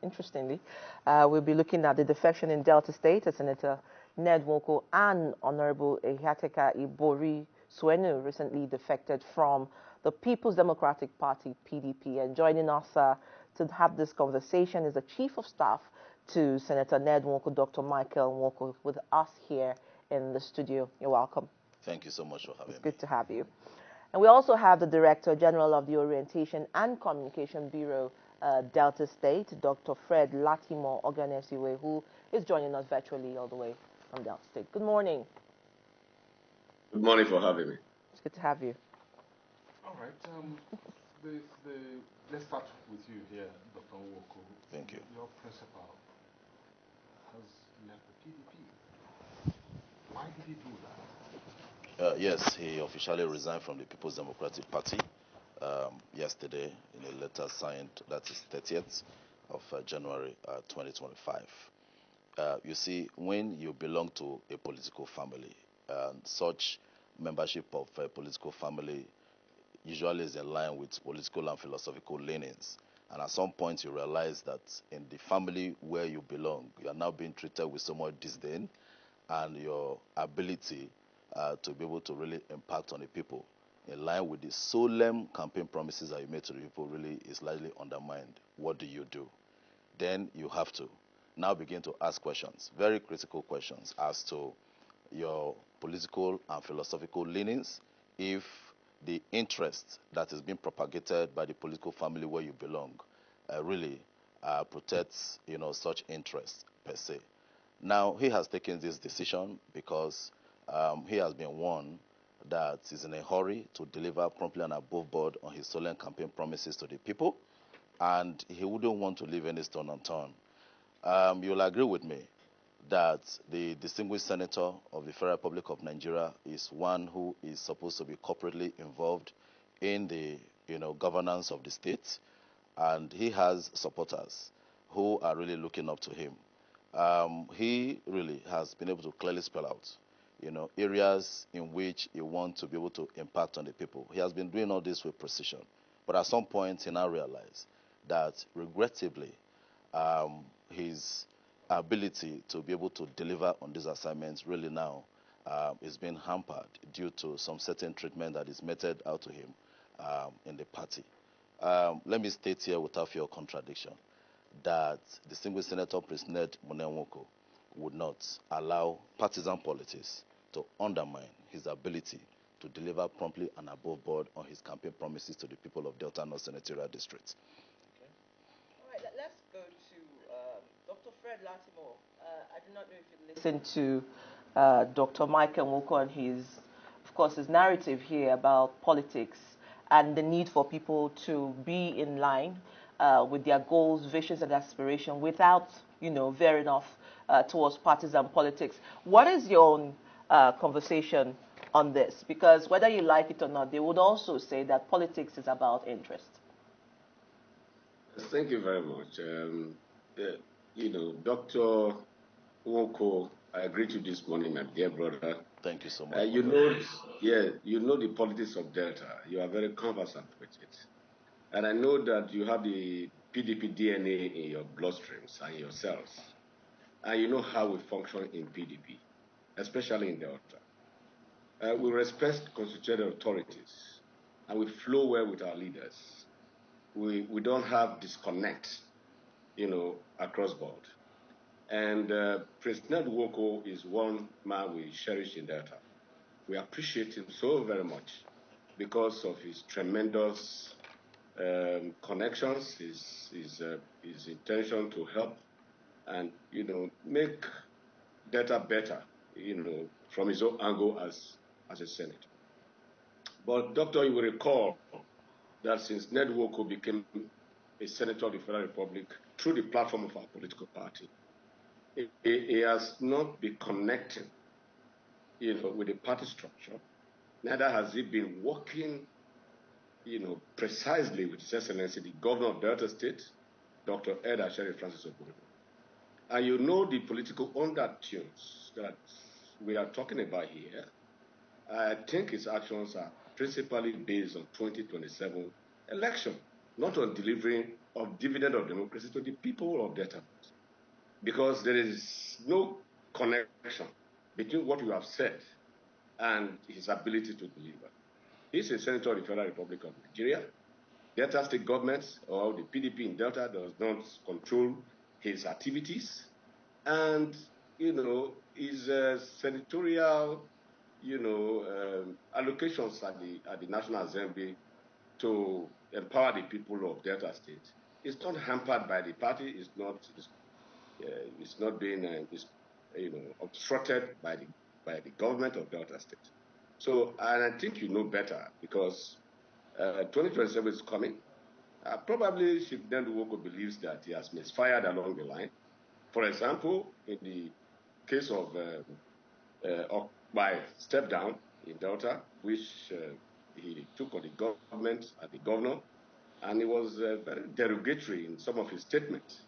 interestingly. We'll be looking at the defection in Delta State as Senator Nwoko and Honorable Ehiateka Ibori Suenu recently defected from the People's Democratic Party, PDP. And joining us to have this conversation is the Chief of Staff to Senator Nwoko, Dr. Michael Nwoko, with us here in the studio. You're welcome. Thank you so much for having me. It's good to have you. And we also have the Director General of the Orientation and Communication Bureau, Delta State, Dr. Fred Latimo Oganesiwe, who is joining us virtually all the way from Delta State. Good morning. Good morning for having me. It's good to have you. All right. Let's start with you here, Dr. Nwoko. Thank you. Your principal has left the PDP. Why did he do that? Yes, he officially resigned from the People's Democratic Party yesterday in a letter signed, that is 30th of January 2025. You see, when you belong to a political family, such membership of a political family usually is in line with political and philosophical leanings. And at some point you realize that in the family where you belong, you are now being treated with so much disdain, and your ability to be able to really impact on the people in line with the solemn campaign promises that you made to the people really is largely undermined. What do you do? Then you have to now begin to ask questions, very critical questions, as to your political and philosophical leanings, if the interest that is being propagated by the political family where you belong really protects, such interests per se. Now, he has taken this decision because he has been warned that he's in a hurry to deliver promptly and above board on his solemn campaign promises to the people, and he wouldn't want to leave any stone unturned. You'll agree with me that the distinguished senator of the Federal Republic of Nigeria is one who is supposed to be corporately involved in the governance of the state, and he has supporters who are really looking up to him. He really has been able to clearly spell out areas in which he wants to be able to impact on the people. He has been doing all this with precision, but at some point he now realized that regrettably his ability to be able to deliver on these assignments really now is being hampered due to some certain treatment that is meted out to him in the party. Let me state here without fear of contradiction that distinguished Senator President Nwoko would not allow partisan politics to undermine his ability to deliver promptly and above board on his campaign promises to the people of Delta North Senatorial District. Let's go to Dr. Fred Latimo. I do not know if you listened to Dr. Michael Nwoko and his narrative here about politics and the need for people to be in line with their goals, visions, and aspirations without, veering off towards partisan politics. What is your own conversation on this? Because whether you like it or not, they would also say that politics is about interest. Thank you very much. Dr. Nwoko, I agree to this morning, my dear brother. Thank you so much. You know the politics of Delta. You are very conversant with it. And I know that you have the PDP DNA in your bloodstreams and your cells. And you know how we function in PDP, especially in Delta. We respect constitutional authorities, and we flow well with our leaders. We don't have disconnect, across board. And President Nwoko is one man we cherish in Delta. We appreciate him so very much because of his tremendous connections, his intention to help and, make Delta better, from his own angle as a senator. But, Doctor, you will recall that since Nwoko became a senator of the Federal Republic through the platform of our political party, he has not been connecting, with the party structure. Neither has he been working, precisely with His Excellency, the Governor of Delta State, Dr. Eda Sheri Francis Oborevwori. And you know the political undertones that we are talking about here. I think his actions are principally based on 2027 election, not on delivering of dividend of democracy to the people of Delta, because there is no connection between what you have said and his ability to deliver. He's a senator of the Federal Republic of Nigeria. Delta state government or the PDP in Delta does not control his activities, and his senatorial allocations at the National Assembly to empower the people of Delta State is not hampered by the party. It's not being obstructed by the government of Delta State. So, and I think you know better, because 2027 is coming. Probably Chief Nwoko believes that he has misfired along the line. For example, in the case of my step down in Delta, which he took on the government and the governor, and he was very derogatory in some of his statements,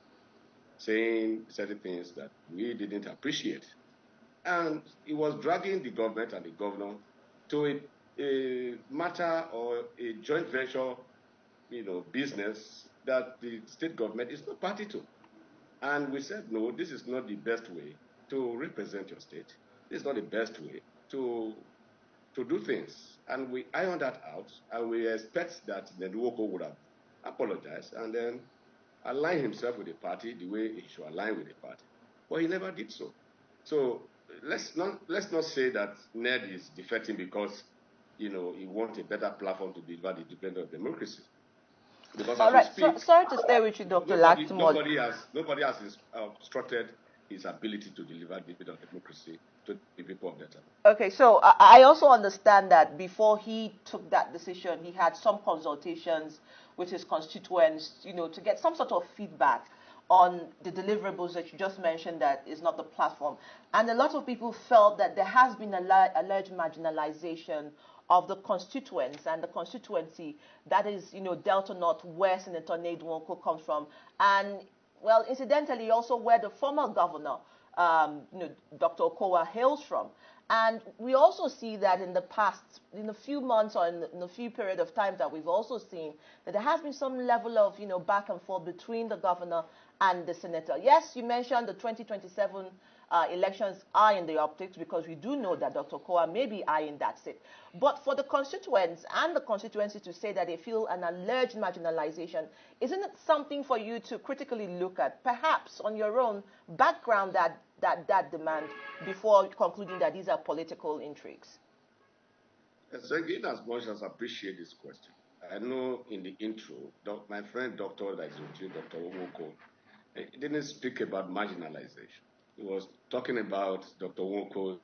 saying certain things that we didn't appreciate. And he was dragging the government and the governor to a matter or a joint venture, business that the state government is not party to. And we said, no, this is not the best way to represent your state. This is not the best way to do things. And we ironed that out, and we expect that Nwoko would have apologized and then align himself with the party the way he should align with the party. But he never did so. So let's not say that Ned is defecting because he wants a better platform to deliver the dividend of democracy. Because all right, sorry to stay with you, Dr. Latimo. Nobody has obstructed his ability to deliver dividend of democracy to the people of Delta. Okay, so I also understand that before he took that decision, he had some consultations with his constituents, to get some sort of feedback on the deliverables that you just mentioned that is not the platform. And a lot of people felt that there has been alleged marginalization of the constituents and the constituency that is, Delta North, where Senator Nwoko comes from. And, well, incidentally, also where the former governor, Dr. Okowa, hails from. And we also see that in the past, in a few months or in a few period of time that we've also seen that there has been some level of, back and forth between the governor and the senator. Yes, you mentioned the 2027 elections are in the optics, because we do know that Dr. Okowa may be eyeing that seat. But for the constituents and the constituency to say that they feel an alleged marginalization, isn't it something for you to critically look at, perhaps on your own background, that demand, before concluding that these are political intrigues? Yes, again, as much as I appreciate this question, I know in the intro, my friend Dr. Nwoko, didn't speak about marginalization. He was talking about Dr. Nwoko.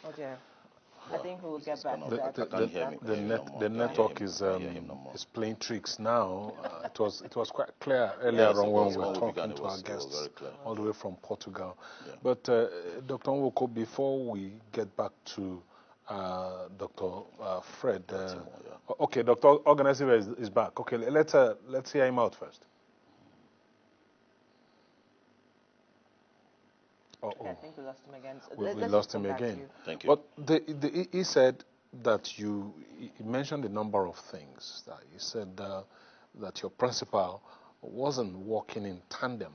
Okay. I think we'll get back to that. The network is playing tricks now. It was quite clear earlier on when we were talking to our guests all the way from Portugal. Yeah. But Dr. Nwoko, before we get back to Dr. Fred, okay, Dr. Oborevwori is back. Okay, let's hear him out first. I think we lost him again. So we lost him again. Thank you. But he said that he mentioned a number of things. He said that your principal wasn't working in tandem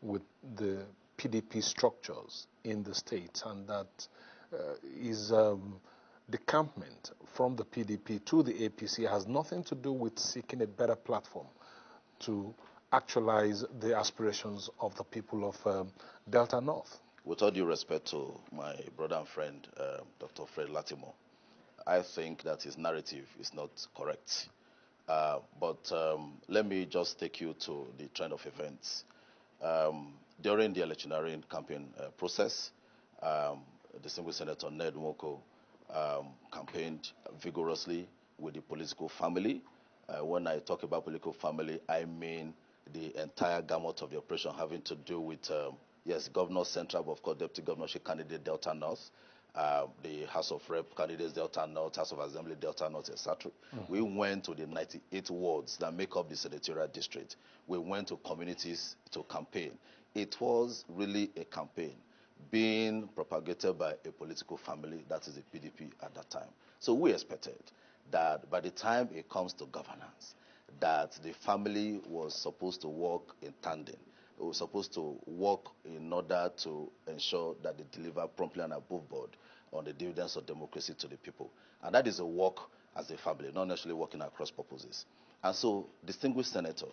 with the PDP structures in the states, and that his decampment from the PDP to the APC has nothing to do with seeking a better platform to actualize the aspirations of the people of Delta North. With all due respect to my brother and friend, Dr. Fred Latimo, I think that his narrative is not correct. But let me just take you to the trend of events. During the electioneering campaign process, the single Senator Ned Nwoko campaigned vigorously with the political family. When I talk about political family, I mean the entire gamut of the operation having to do with, yes, Governor Central, but of course, Deputy Governorship candidate Delta North, the House of Rep candidates Delta North, House of Assembly Delta North, etc. Mm-hmm. We went to the 98 wards that make up the senatorial district. We went to communities to campaign. It was really a campaign. being propagated by a political family, that is the PDP at that time. So we expected that by the time it comes to governance, that the family was supposed to work in tandem. It was supposed to work in order to ensure that they deliver promptly and above board on the dividends of democracy to the people. And that is a work as a family, not necessarily working across purposes. And so, distinguished senator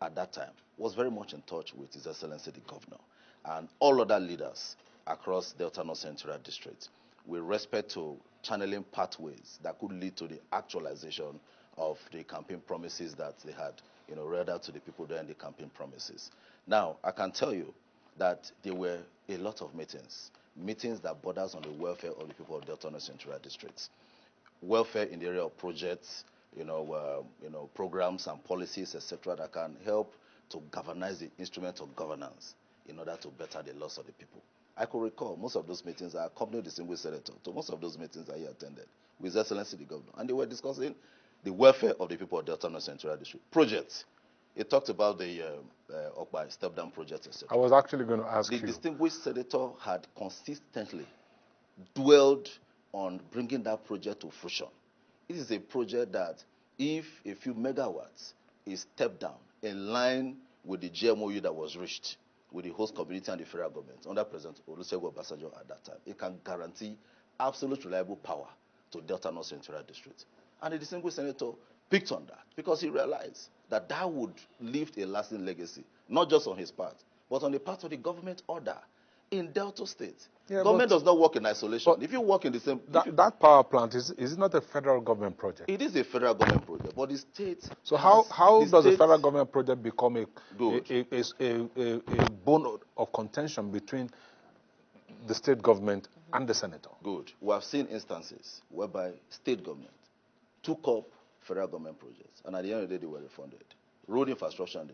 at that time was very much in touch with His Excellency the Governor and all other leaders across Delta North Central District with respect to channeling pathways that could lead to the actualization of the campaign promises that they had, read out to the people during the campaign promises. Now, I can tell you that there were a lot of meetings that borders on the welfare of the people of Delta North Central District. Welfare in the area of projects, programs and policies, etc., that can help to galvanize the instrument of governance in order to better the loss of the people. I could recall most of those meetings. I accompanied the distinguished senator to most of those meetings that he attended with His Excellency the Governor, and they were discussing the welfare of the people of Delta North Central District. Projects. He talked about the Okpa step-down project, etc. I was actually going to ask you. The distinguished senator had consistently dwelled on bringing that project to fruition. It is a project that, if a few megawatts is stepped down in line with the GMOU that was reached with the host community and the federal government under President Olusegun Obasanjo at that time, it can guarantee absolute reliable power to Delta North Central District. And the distinguished senator picked on that because he realized that that would leave a lasting legacy, not just on his part, but on the part of the government order in Delta State. Yeah, government does not work in isolation. If you work in the same... That power plant, is it not a federal government project? It is a federal government project, but the state... So how does the federal government project become a bone of contention between the state government and the senator? Good. We have seen instances whereby state government took up federal government projects, and at the end of the day, they were refunded. Road infrastructure,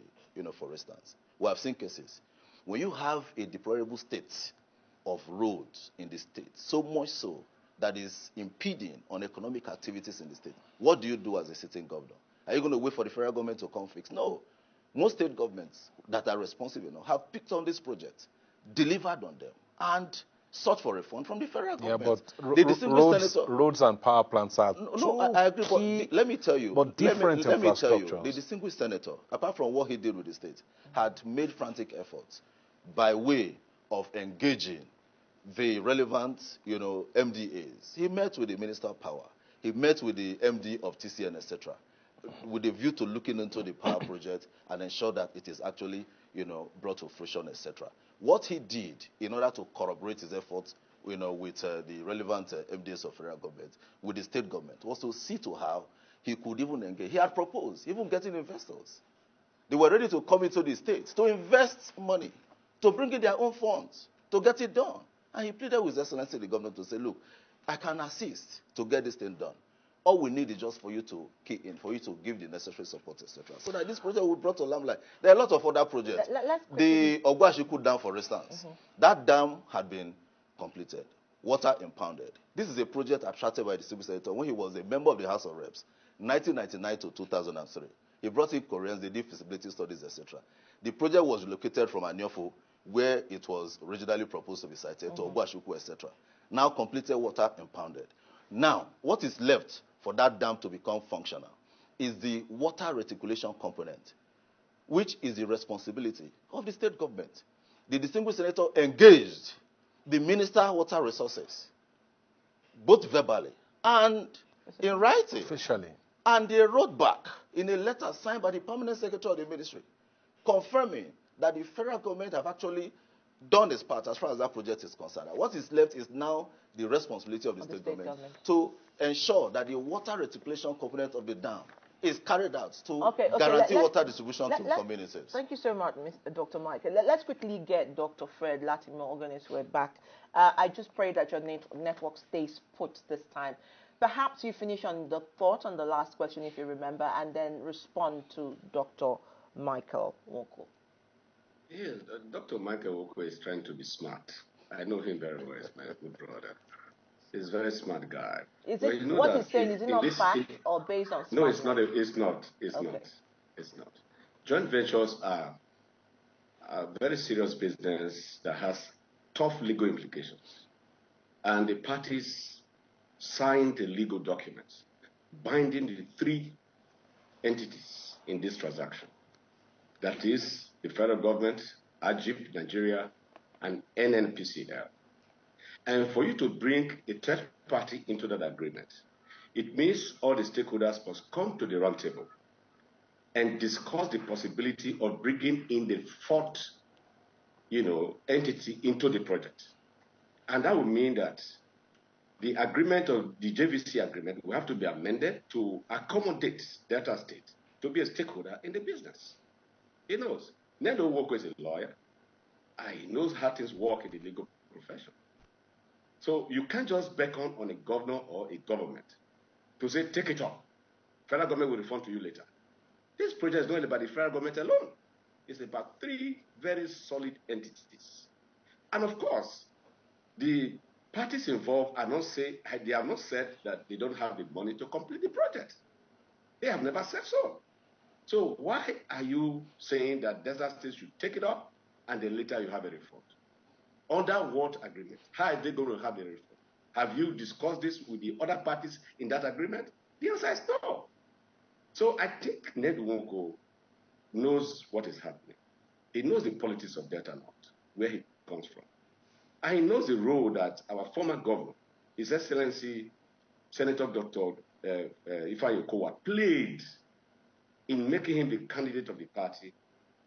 for instance. We have seen cases. When you have a deplorable state of roads in the state, so much so that is impeding on economic activities in the state, what do you do as a sitting governor? Are you going to wait for the federal government to come fix? No. Most state governments that are responsible have picked on this project, delivered on them, and sought for refund from the federal government. Yeah, but roads and power plants are I agree. But let me tell you. But different let me tell you, infrastructures. the distinguished senator, apart from what he did with the state, had made frantic efforts by way of engaging the relevant, MDAs. He met with the Minister of Power. He met with the MD of TCN, etc., with a view to looking into the power project and ensure that it is actually, brought to fruition, etc. What he did in order to corroborate his efforts, with the relevant MDAs of federal government, with the state government, was to see to how he could even engage. He had proposed even getting investors. They were ready to come into the states to invest money, to bring in their own funds, to get it done. And he pleaded with His Excellency the Governor to say, look, I can assist to get this thing done. All we need is just for you to key in, for you to give the necessary support, etc. So that this project will be brought to limelight. There are a lot of other projects. The Ogwashiku Dam, for instance, that dam had been completed, water impounded. This is a project attracted by the civil senator when he was a member of the House of Reps, 1999 to 2003. He brought in Koreans, they did feasibility studies, etc. The project was relocated from Anyofo, where it was originally proposed to be sited, to Ogwashiku, etc. Now completed, water impounded. Now, what is left for that dam to become functional is the water reticulation component, which is the responsibility of the state government. The distinguished senator engaged the Minister of Water Resources, both verbally and in writing. Officially. And they wrote back in a letter signed by the permanent secretary of the ministry, confirming that the federal government have actually done its part as far as that project is concerned. What is left is now the responsibility of the state government to ensure that the water reticulation component of the dam is carried out to guarantee water distribution to communities. Thank you so much, Dr. Michael. Let's quickly get Dr. Fred Latimer on his way back. I just pray that your network stays put this time. Perhaps you finish on the thought on the last question, if you remember, and then respond to Dr. Michael Nwoko. Yes, Dr. Michael Nwoko is trying to be smart. I know him very well. He's my good brother. He's a very smart guy. Is it what he's saying? Is it not fact or based on? No, it's not. It's not. It's not. It's not. Joint ventures are a very serious business that has tough legal implications. And the parties signed the legal documents binding the three entities in this transaction. That is the federal government, AGIP, Nigeria, and NNPCL. And for you to bring a third party into that agreement, it means all the stakeholders must come to the round table and discuss the possibility of bringing in the fourth, entity into the project. And that would mean that the agreement of the JVC agreement will have to be amended to accommodate Delta State to be a stakeholder in the business. He knows. Nwoko is a lawyer. He knows how things work in the legal profession. So you can't just beckon on a governor or a government to say, take it up. Federal government will refund to you later. This project is not about the federal government alone. It's about three very solid entities. And of course, the parties involved have not said that they don't have the money to complete the project. They have never said so. So why are you saying that Desert State should take it up and then later you have a refund? Under what agreement? How are they going to have a refund? Have you discussed this with the other parties in that agreement? The answer is no. So I think Nwoko knows what is happening. He knows the politics of Delta North, where he comes from. And he knows the role that our former governor, His Excellency Senator Dr. Ifeanyi Okowa, played in making him the candidate of the party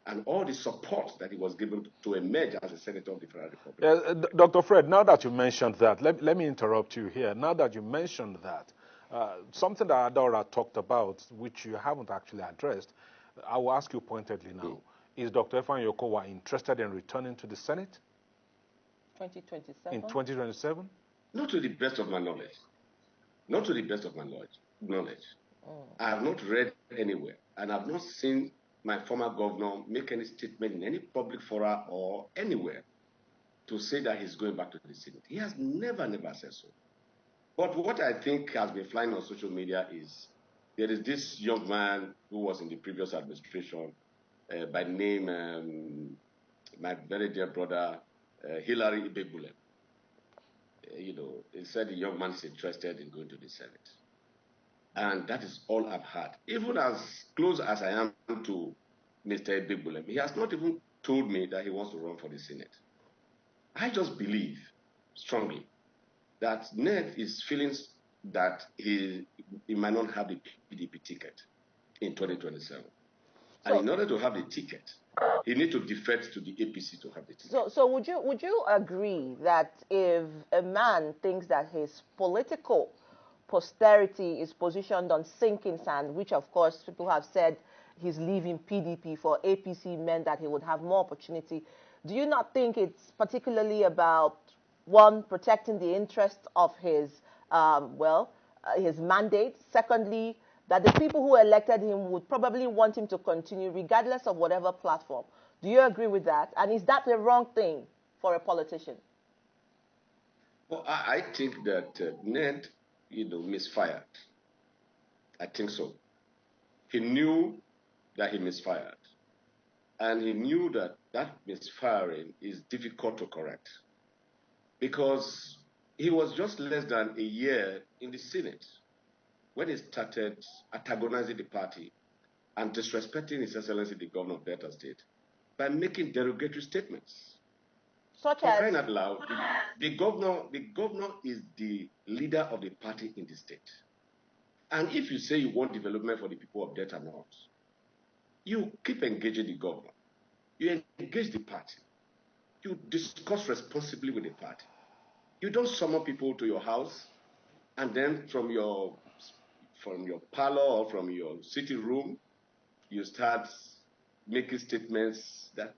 and all the support that he was given to emerge as a senator of the Federal Republic. Dr. Fred, now that you mentioned that, let me interrupt you here. Now that you mentioned that, something that Adora talked about, which you haven't actually addressed, I will ask you pointedly now. Is Dr. Ifeanyi Okowa interested in returning to the Senate? 2027? In 2027? Not to the best of my knowledge. Not to the best of my knowledge. I have not read anywhere, and I've not seen my former governor make any statement in any public fora or anywhere to say that he's going back to the Senate. He has never said so. But what I think has been flying on social media is there is this young man who was in the previous administration by name, my very dear brother, Hilary Ibegbulem. He said the young man is interested in going to the Senate. And that is all I've heard. Even as close as I am to Mr. Ibegbulem, he has not even told me that he wants to run for the Senate. I just believe strongly that Ned is feeling that he might not have the PDP ticket in 2027. And in order to have the ticket, he needs to defect to the APC to have the ticket. So would you agree that if a man thinks that his political posterity is positioned on sinking sand, which of course people have said he's leaving PDP for APC meant that he would have more opportunity, do you not think it's particularly about, one, protecting the interests of his, his mandate, secondly, that the people who elected him would probably want him to continue regardless of whatever platform? Do you agree with that? And is that the wrong thing for a politician? Well, I think that Ned, misfired. I think so. He knew that he misfired. And he knew that that misfiring is difficult to correct. Because he was just less than a year in the Senate when he started antagonizing the party and disrespecting His Excellency the Governor of Delta State by making derogatory statements. Such as? Crying out loud, the governor is the leader of the party in the state. And if you say you want development for the people of Delta North, you keep engaging the governor. You engage the party. You discuss responsibly with the party. You don't summon people to your house and then from your parlor or from your sitting room, you start making statements that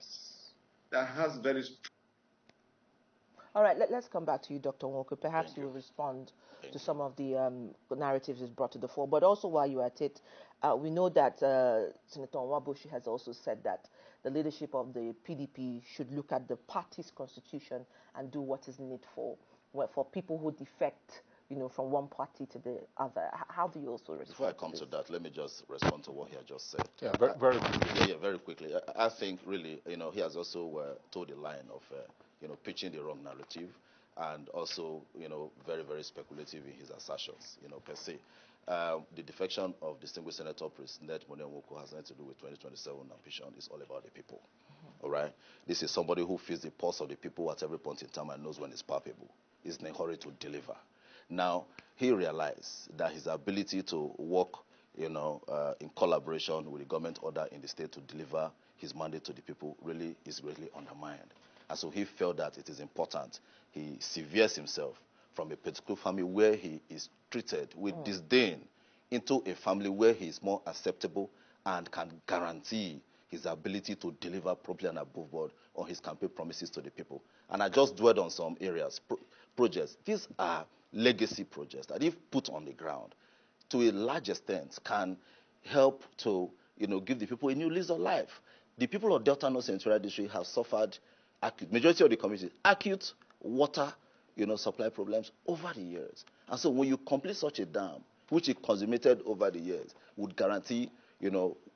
has very... All right, let's come back to you, Dr. Nwoko. Perhaps you will respond to some of the narratives is brought to the fore. But also while you're at it, we know that Senator Nwabushi has also said that the leadership of the PDP should look at the party's constitution and do what is needful for people who defect, from one party to the other. How do you also respond? Before I come to that, let me just respond to what he had just said. Yeah, very quickly. Yeah, very quickly. I think really, he has also told the line of pitching the wrong narrative, and also, very, very speculative in his assertions, per se. The defection of distinguished Senator President Nwoko has nothing to do with 2027 ambition. It's all about the people. All right? This is somebody who feels the pulse of the people at every point in time and knows when it's palpable. He's in a hurry to deliver. Now, he realized that his ability to work, in collaboration with the government order in the state to deliver his mandate to the people really is greatly undermined. And so he felt that it is important he severes himself from a particular family where he is treated with disdain into a family where he is more acceptable and can guarantee his ability to deliver properly and above board on his campaign promises to the people. And I just dwelled on some areas, projects. These are legacy projects that, if put on the ground, to a large extent, can help to, give the people a new lease of life. The people of Delta North Central District have suffered majority of the communities, acute water, supply problems over the years. And so when you complete such a dam, which is consummated over the years, would guarantee,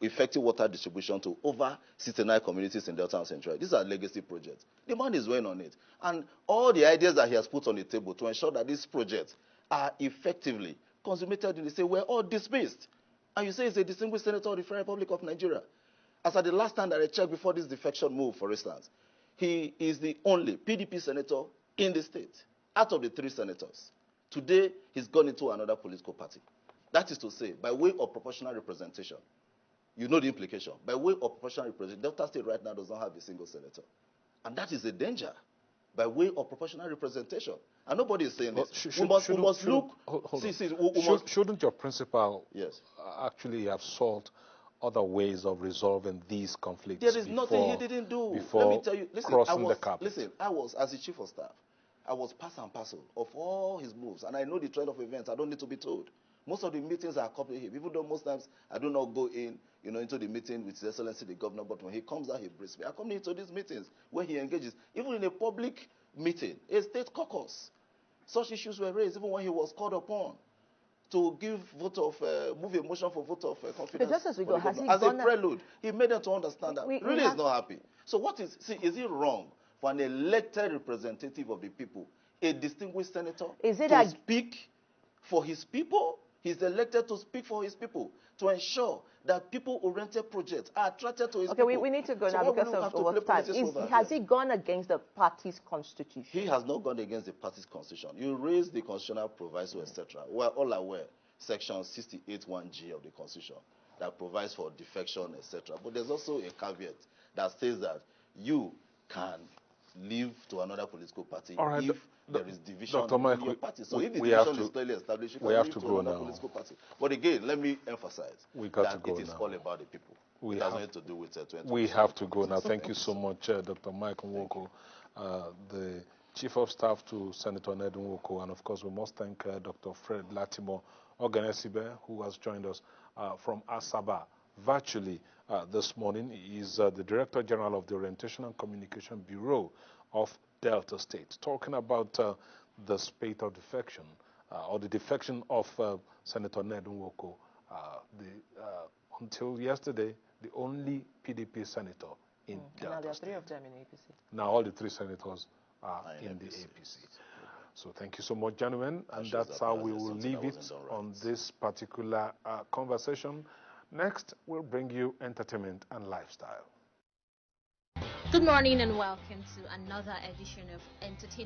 effective water distribution to over 69 communities in Delta and Central. These are legacy projects. The man is weighing on it. And all the ideas that he has put on the table to ensure that these projects are effectively consummated in the state were all dismissed. And you say it's a distinguished senator of the Federal Republic of Nigeria. As at the last time that I checked before this defection move, for instance, he is the only PDP senator in the state, out of the 3 senators. Today, he's gone into another political party. That is to say, by way of proportional representation, you know the implication. By way of proportional representation, Delta State right now does not have a single senator. And that is a danger. By way of proportional representation. And nobody is saying this. Shouldn't your principal yes. Actually have sought other ways of resolving these conflicts? There is nothing he didn't do. Before Let me tell you, crossing the carpet. Listen, I was, as the chief of staff, I was part and parcel of all his moves. And I know the trend of events. I don't need to be told. Most of the meetings I accompany him, even though most times I do not go in, into the meeting with His Excellency the Governor, but when he comes out, he briefs me. I come into these meetings where he engages, even in a public meeting, a state caucus. Such issues were raised even when he was called upon to give move a motion for vote of confidence. Just as we go, as a prelude, he made them to understand that really is not happy. So is it wrong for an elected representative of the people, a distinguished senator, to speak for his people? He's elected to speak for his people, to ensure that people-oriented projects are attracted to his people. Okay, we need to go now because of time. Has he gone against the party's constitution? He has not gone against the party's constitution. You raise the constitutional proviso, etc. We are all aware, Section 68(1)(g) of the Constitution that provides for defection, etc. But there's also a caveat that says that you can leave to another political party if there is division in your party. So if the division is clearly established, you can leave to another political party. But again, let me emphasize that it is all about the people. It has nothing to do with 2020. We have to go now. Thank you so much, Dr. Mike Nwoko, the Chief of Staff to Senator Ned Nwoko. And of course, we must thank Dr. Fred Latimo Oganesibe, who has joined us from Asaba virtually this morning. He is the Director General of the Orientation and Communication Bureau of Delta State, talking about the spate of defection, or the defection of Senator Ned Nwoko, until yesterday, the only PDP senator in Delta Now there are State. 3 of them in APC. Now all the 3 senators are in the APC. So thank you so much, gentlemen, and that's how we will leave it on this particular conversation. Next, we'll bring you entertainment and lifestyle. Good morning and welcome to another edition of Entertainment.